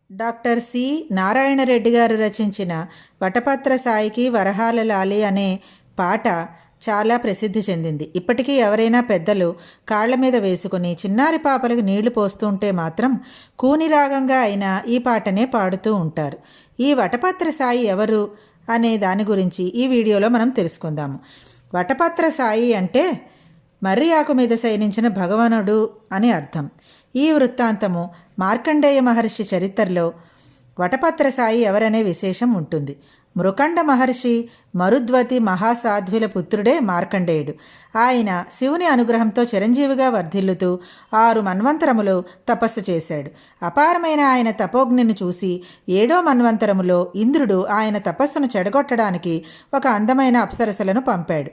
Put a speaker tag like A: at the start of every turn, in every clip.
A: Doctor C Narayana Reddy గారు రచించిన వటపత్ర సాయికి వరహాల లాలి అనే పాట చాలా ప్రసిద్ధి చెందింది. ఇప్పటికీ ఎవరైనా పెద్దలు కాళ్ల మీద వేసుకుని చిన్నారి పాపలకు నీళ్లు పోస్తుంటే మాత్రం కూని రాగంగా అయినా ఈ పాటనే పాడుతూ ఉంటారు. ఈ వటపత్ర సాయి ఎవరు అనే దాని గురించి ఈ వీడియోలో మనం తెలుసుకుందాము. వటపత్ర సాయి అంటే మర్రి ఆకు మీద శయనించిన భగవానుడు అని అర్థం. ఈ వృత్తాంతము మార్కండేయ మహర్షి చరిత్రలో వటపత్ర సాయి ఎవరనే విశేషం ఉంటుంది. మృకండ మహర్షి మరుద్వతి మహాసాధ్వుల పుత్రుడే మార్కండేయుడు. ఆయన శివుని అనుగ్రహంతో చిరంజీవిగా వర్ధిల్లుతూ 6 మన్వంతరములు తపస్సు చేశాడు. అపారమైన ఆయన తపోగ్నిని చూసి 7వ మన్వంతరములో ఇంద్రుడు ఆయన తపస్సును చెడగొట్టడానికి ఒక అందమైన అప్సరసలను పంపాడు.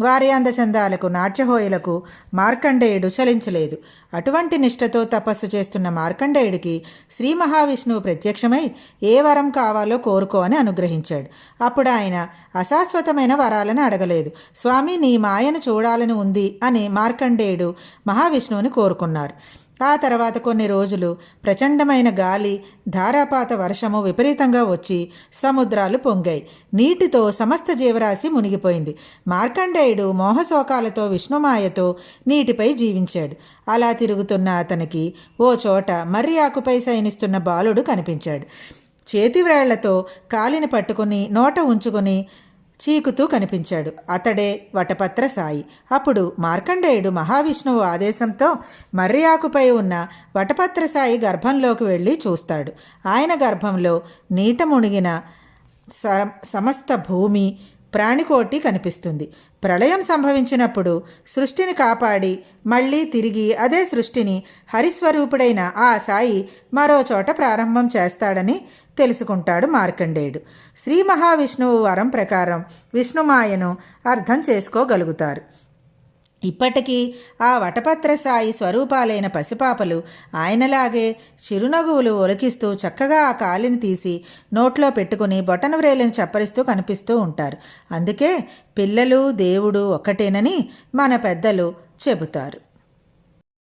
A: వారి అందచందాలకు నాట్యహోయలకు మార్కండేయుడు చలించలేదు. అటువంటి నిష్ఠతో తపస్సు చేస్తున్న మార్కండేయుడికి శ్రీ మహావిష్ణువు ప్రత్యక్షమై ఏ వరం కావాలో కోరుకో అని అనుగ్రహించాడు. అప్పుడు ఆయన అశాశ్వతమైన వరాలను అడగలేదు. స్వామి, నీ మాయను చూడాలని ఉంది అని మార్కండేయుడు మహావిష్ణువుని కోరుకున్నారు. ఆ తర్వాత కొన్ని రోజులు ప్రచండమైన గాలి, ధారాపాత వర్షము విపరీతంగా వచ్చి సముద్రాలు పొంగాయి. నీటితో సమస్త జీవరాశి మునిగిపోయింది. మార్కండేయుడు మోహశోకాలతో విష్ణుమాయతో నీటిపై జీవించాడు. అలా తిరుగుతున్న అతనికి ఓ చోట మర్రి ఆకుపై శయనిస్తున్న బాలుడు కనిపించాడు. చేతివ్రేళ్లతో కాలిని పట్టుకుని నోట ఉంచుకుని చీకుతూ కనిపించాడు. అతడే వటపత్ర సాయి. అప్పుడు మార్కండేయుడు మహావిష్ణువు ఆదేశంతో మర్రి ఆకుపై ఉన్న వటపత్ర సాయి గర్భంలోకి వెళ్ళి చూస్తాడు. ఆయన గర్భంలో నీట మునిగిన సమస్త భూమి, ప్రాణికోటి కనిపిస్తుంది. ప్రళయం సంభవించినప్పుడు సృష్టిని కాపాడి మళ్ళీ తిరిగి అదే సృష్టిని హరిస్వరూపుడైన ఆ సాయి మరో చోట ప్రారంభం చేస్తాడని తెలుసుకుంటాడు మార్కండేయుడు. శ్రీ మహావిష్ణువు వరం ప్రకారం విష్ణుమాయను అర్థం చేసుకోగలుగుతారు. ఇప్పటికీ ఆ వటపత్ర సాయి స్వరూపాలైన పసిపాపలు ఆయనలాగే చిరునగువులు ఒలికిస్తూ చక్కగా ఆ కాలిని తీసి నోట్లో పెట్టుకుని బొటన వ్రేలిని చప్పరిస్తూ కనిపిస్తూ ఉంటారు. అందుకే పిల్లలు దేవుడు ఒక్కటేనని మన పెద్దలు చెబుతారు.